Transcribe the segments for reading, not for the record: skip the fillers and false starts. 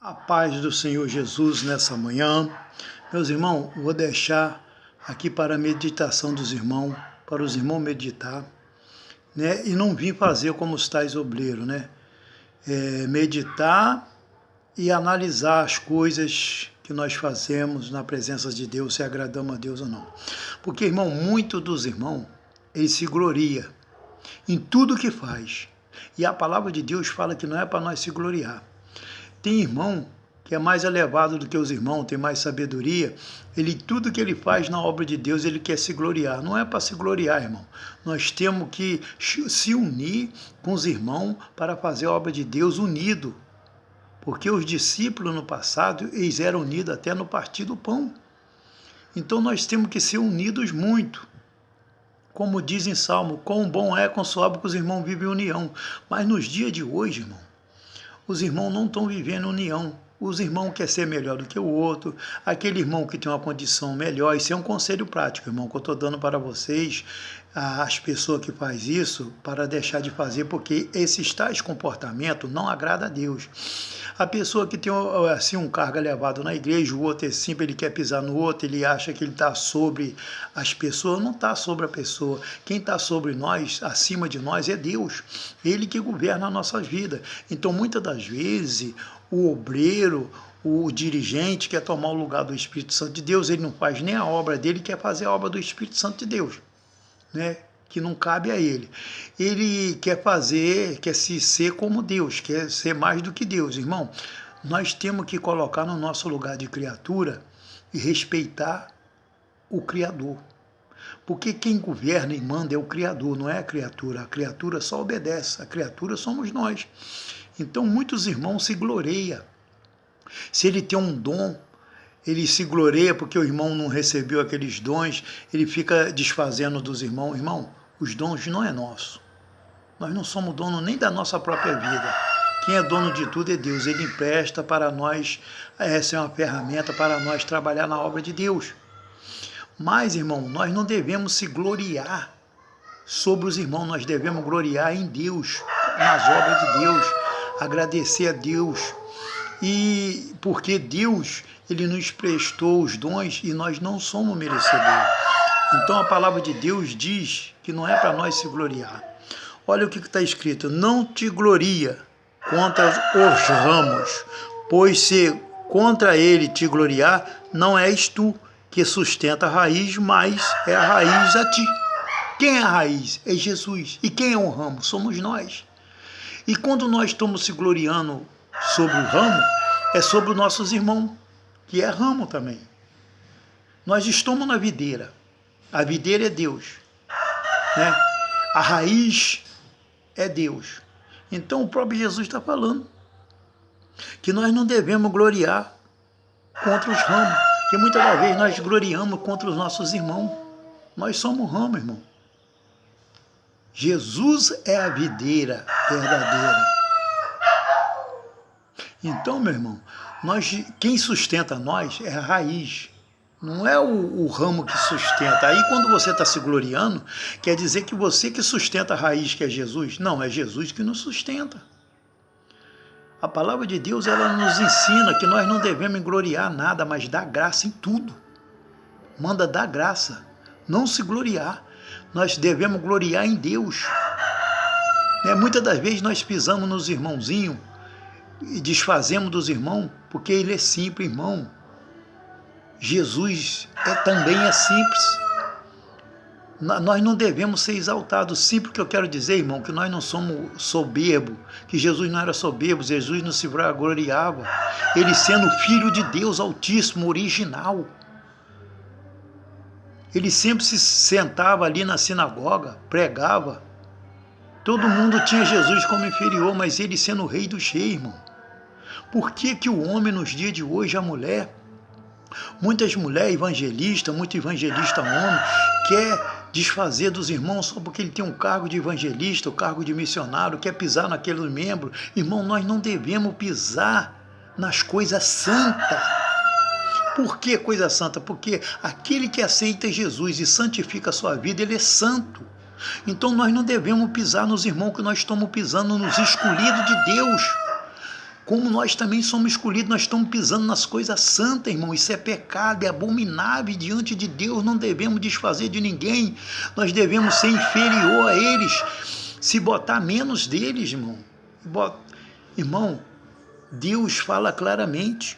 A paz do Senhor Jesus nessa manhã. Meus irmãos, vou deixar aqui para a meditação dos irmãos, para os irmãos meditar, né? E não vim fazer como os tais obreiros, né? Meditar e analisar as coisas que nós fazemos na presença de Deus, se agradamos a Deus ou não. Porque, irmão, muito dos irmãos, eles se gloriam em tudo que faz. E a palavra de Deus fala que não é para nós se gloriar. Tem irmão que é mais elevado do que os irmãos, tem mais sabedoria, tudo que ele faz na obra de Deus, ele quer se gloriar. Não é para se gloriar, irmão. Nós temos que se unir com os irmãos para fazer a obra de Deus unido. Porque os discípulos no passado, eles eram unidos até no partir do pão. Então nós temos que ser unidos muito. Como diz em Salmo, quão bom é, quão suave que os irmãos vivem em união. Mas nos dias de hoje, irmão, os irmãos não estão vivendo união. Os irmãos querem ser melhor do que o outro. Aquele irmão que tem uma condição melhor. Isso é um conselho prático, irmão, que eu estou dando para vocês, as pessoas que fazem isso, para deixar de fazer, porque esses tais comportamentos não agradam a Deus. A pessoa que tem assim, um cargo elevado na igreja, o outro é simples, ele quer pisar no outro, ele acha que ele está sobre as pessoas, não está sobre a pessoa. Quem está sobre nós, acima de nós, é Deus. Ele que governa a nossa vida. Então, muitas das vezes, o obreiro, o dirigente quer tomar o lugar do Espírito Santo de Deus, ele não faz nem a obra dele, quer fazer a obra do Espírito Santo de Deus, né? Que não cabe a ele. Ele quer se ser como Deus, quer ser mais do que Deus. Irmão, nós temos que colocar no nosso lugar de criatura e respeitar o Criador. Porque quem governa e manda é o Criador, não é a criatura só obedece, a criatura somos nós. Então muitos irmãos se gloriam. Se ele tem um dom, ele se gloria porque o irmão não recebeu aqueles dons, ele fica desfazendo dos irmãos. Irmão, os dons não é nosso. Nós não somos dono nem da nossa própria vida. Quem é dono de tudo é Deus. Ele empresta para nós, essa é uma ferramenta para nós trabalhar na obra de Deus. Mas, irmão, nós não devemos se gloriar sobre os irmãos, nós devemos gloriar em Deus, nas obras de Deus, agradecer a Deus. E porque Deus, ele nos prestou os dons e nós não somos merecedores. Então a palavra de Deus diz que não é para nós se gloriar. Olha o que está escrito: não te gloria contra os ramos, pois se contra ele te gloriar, não és tu que sustenta a raiz, mas é a raiz a ti. Quem é a raiz? É Jesus. E quem é o ramo? Somos nós. E quando nós estamos se gloriando sobre o ramo, é sobre os nossos irmãos, que é ramo também. Nós estamos na videira. A videira é Deus, né? A raiz é Deus. Então o próprio Jesus está falando que nós não devemos gloriar contra os ramos, que muitas das vezes nós gloriamos contra os nossos irmãos. Nós somos ramo, irmão. Jesus é a videira verdadeira. Então, meu irmão, quem sustenta nós é a raiz, não é o ramo que sustenta. Aí quando você está se gloriando, quer dizer que você que sustenta a raiz, que é Jesus? Não, é Jesus que nos sustenta. A palavra de Deus, ela nos ensina que nós não devemos gloriar nada, mas dar graça em tudo. Manda dar graça, não se gloriar. Nós devemos gloriar em Deus. Muitas das vezes nós pisamos nos irmãozinhos e desfazemos dos irmãos, porque ele é simples, irmão. Jesus também é simples. Nós não devemos ser exaltados. Simples que eu quero dizer, irmão, que nós não somos soberbos, que Jesus não era soberbo, Jesus não se gloriava. Ele sendo filho de Deus Altíssimo, original. Ele sempre se sentava ali na sinagoga, pregava. Todo mundo tinha Jesus como inferior, mas ele sendo o rei dos reis, irmão. Por que que o homem nos dias de hoje, a mulher, muitas mulheres evangelistas, muito evangelista homem, quer desfazer dos irmãos só porque ele tem um cargo de evangelista, o cargo de missionário, quer pisar naquele membro? Irmão, nós não devemos pisar nas coisas santas. Por que coisa santa? Porque aquele que aceita Jesus e santifica a sua vida, ele é santo. Então nós não devemos pisar nos irmãos que nós estamos pisando, nos escolhidos de Deus. como nós também somos escolhidos, nós estamos pisando nas coisas santas, irmão. Isso é pecado, é abominável diante de Deus. Não devemos desfazer de ninguém. Nós devemos ser inferior a eles, se botar menos deles, irmão. Irmão, Deus fala claramente: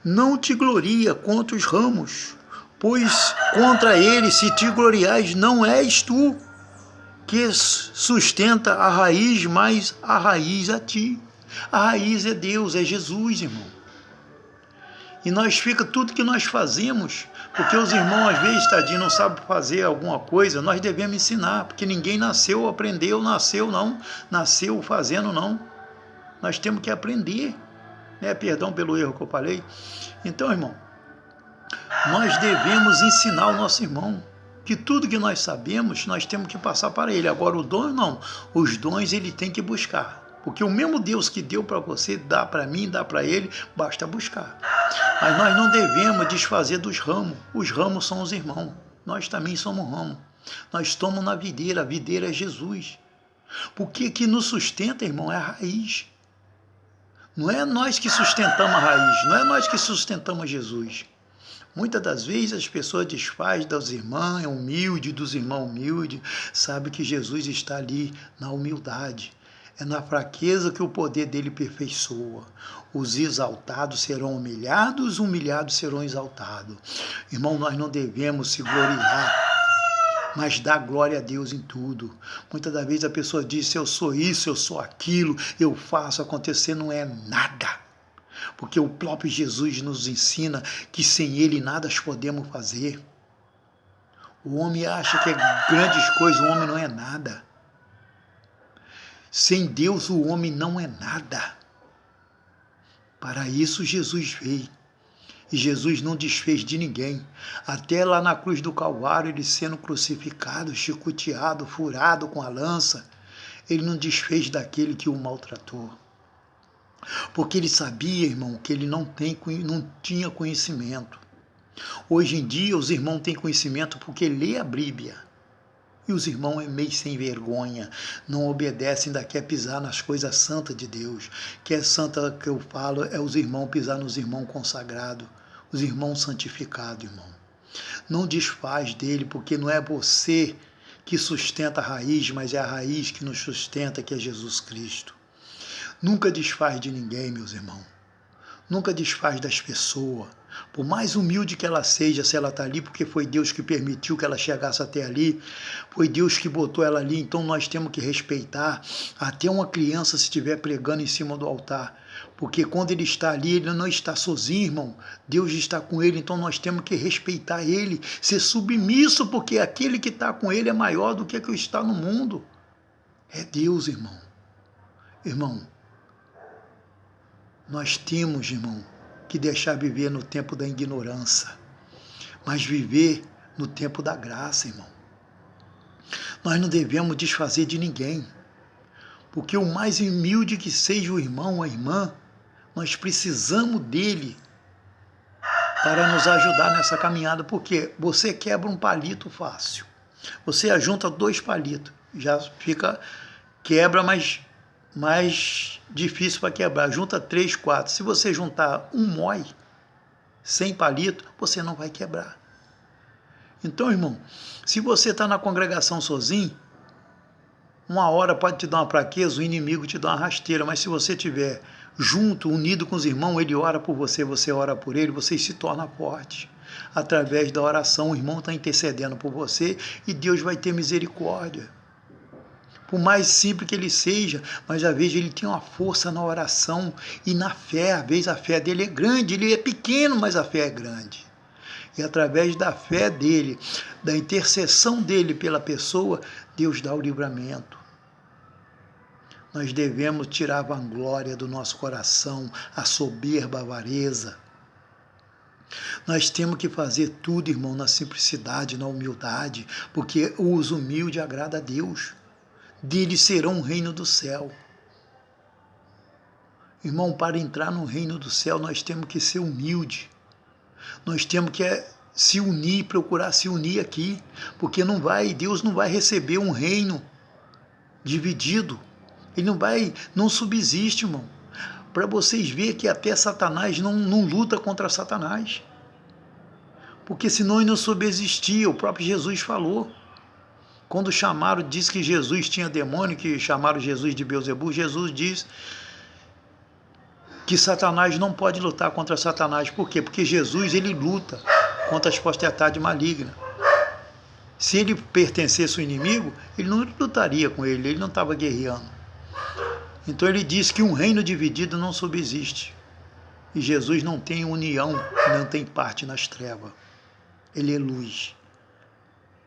não te gloria contra os ramos, pois contra eles, se te gloriais, não és tu que sustenta a raiz, mas a raiz a ti. A raiz é Deus, é Jesus, irmão. E nós fica tudo que nós fazemos, porque os irmãos às vezes, tadinho, não sabem fazer alguma coisa, nós devemos ensinar, porque ninguém nasceu, aprendeu, nasceu fazendo, não. Nós temos que aprender, né? Perdão pelo erro que eu falei. Então, irmão, nós devemos ensinar o nosso irmão, que tudo que nós sabemos, nós temos que passar para ele. Agora, o dom, não. Os dons ele tem que buscar. Porque o mesmo Deus que deu para você, dá para mim, dá para ele, basta buscar. Mas nós não devemos desfazer dos ramos. Os ramos são os irmãos. Nós também somos ramos. Nós estamos na videira, a videira é Jesus. Porque que nos sustenta, irmão, é a raiz. Não é nós que sustentamos a raiz, não é nós que sustentamos Jesus. Muitas das vezes as pessoas desfazem das irmãs humildes, dos irmãos humildes, sabe que Jesus está ali na humildade. É na fraqueza que o poder dele aperfeiçoa. Os exaltados serão humilhados, os humilhados serão exaltados. Irmão, nós não devemos se gloriar, mas dar glória a Deus em tudo. Muitas das vezes a pessoa diz: eu sou isso, eu sou aquilo, eu faço acontecer. Não é nada. Porque o próprio Jesus nos ensina que sem ele nada podemos fazer. O homem acha que é grandes coisas, o homem não é nada. Sem Deus o homem não é nada. Para isso Jesus veio. E Jesus não desfez de ninguém. Até lá na cruz do Calvário, ele sendo crucificado, chicoteado, furado com a lança, ele não desfez daquele que o maltratou. Porque ele sabia, irmão, que ele não tinha conhecimento. Hoje em dia, os irmãos têm conhecimento porque lê a Bíblia. E os irmãos é meio sem vergonha, não obedecem, ainda quer pisar nas coisas santas de Deus. Que é santa que eu falo, é os irmãos pisar nos irmãos consagrados, os irmãos santificados, irmão. Não desfaz dele, porque não é você que sustenta a raiz, mas é a raiz que nos sustenta, que é Jesus Cristo. Nunca desfaz de ninguém, meus irmãos. Nunca desfaz das pessoas. Por mais humilde que ela seja, se ela está ali, porque foi Deus que permitiu que ela chegasse até ali, foi Deus que botou ela ali, então nós temos que respeitar. Até uma criança, se estiver pregando em cima do altar, porque quando ele está ali, ele não está sozinho, irmão. Deus está com ele, então nós temos que respeitar ele, ser submisso, porque aquele que está com ele é maior do que o que está no mundo. É Deus, irmão. Irmão, nós temos, irmão, que deixar viver no tempo da ignorância, mas viver no tempo da graça, irmão. Nós não devemos desfazer de ninguém, porque o mais humilde que seja o irmão, a irmã, nós precisamos dele para nos ajudar nessa caminhada, porque você quebra um palito fácil, você ajunta 2 palitos, já fica, quebra, mas mais difícil para quebrar, junta 3, 4. Se você juntar um mói, 100 palito, você não vai quebrar. Então, irmão, se você está na congregação sozinho, uma hora pode te dar uma fraqueza, o inimigo te dá uma rasteira, mas se você estiver junto, unido com os irmãos, ele ora por você, você ora por ele, vocês se tornam fortes. Através da oração, o irmão está intercedendo por você e Deus vai ter misericórdia. Por mais simples que ele seja, mas às vezes ele tem uma força na oração e na fé. Às vezes a fé dele é grande, ele é pequeno, mas a fé é grande. E através da fé dele, da intercessão dele pela pessoa, Deus dá o livramento. Nós devemos tirar a vanglória do nosso coração, a soberba, a avareza. Nós temos que fazer tudo, irmão, na simplicidade, na humildade, porque o uso humilde agrada a Deus. Dele serão o reino do céu. Irmão, para entrar no reino do céu, nós temos que ser humilde. Nós temos que se unir, procurar se unir aqui, porque Deus não vai receber um reino dividido. Ele não subsiste, irmão. para vocês verem que até Satanás não luta contra Satanás. Porque senão ele não subsistia, o próprio Jesus falou. Quando chamaram, disse que Jesus tinha demônio, que chamaram Jesus de Beelzebul, Jesus diz que Satanás não pode lutar contra Satanás. Por quê? Porque Jesus, ele luta contra as potestades malignas. Se ele pertencesse ao inimigo, ele não lutaria com ele não estava guerreando. Então ele diz que um reino dividido não subsiste. E Jesus não tem união, não tem parte nas trevas. Ele é luz.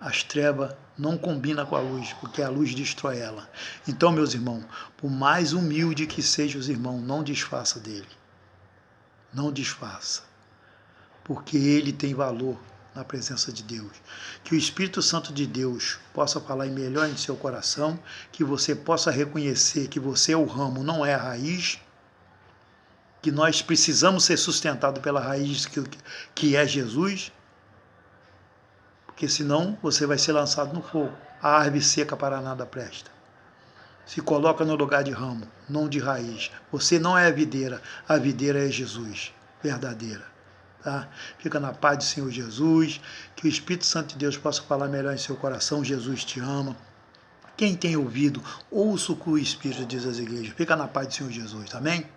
As trevas não combinam com a luz, porque a luz destrói ela. Então, meus irmãos, por mais humilde que sejam os irmãos, não desfaça dele. Não desfaça. Porque ele tem valor na presença de Deus. Que o Espírito Santo de Deus possa falar melhor em seu coração, que você possa reconhecer que você é o ramo, não é a raiz, que nós precisamos ser sustentados pela raiz que é Jesus, porque senão você vai ser lançado no fogo. A árvore seca para nada presta. Se coloca no lugar de ramo, não de raiz. Você não é a videira é Jesus, verdadeira. Tá? Fica na paz do Senhor Jesus, que o Espírito Santo de Deus possa falar melhor em seu coração. Jesus te ama. Quem tem ouvido, ouça o que o Espírito diz às igrejas. Fica na paz do Senhor Jesus, amém?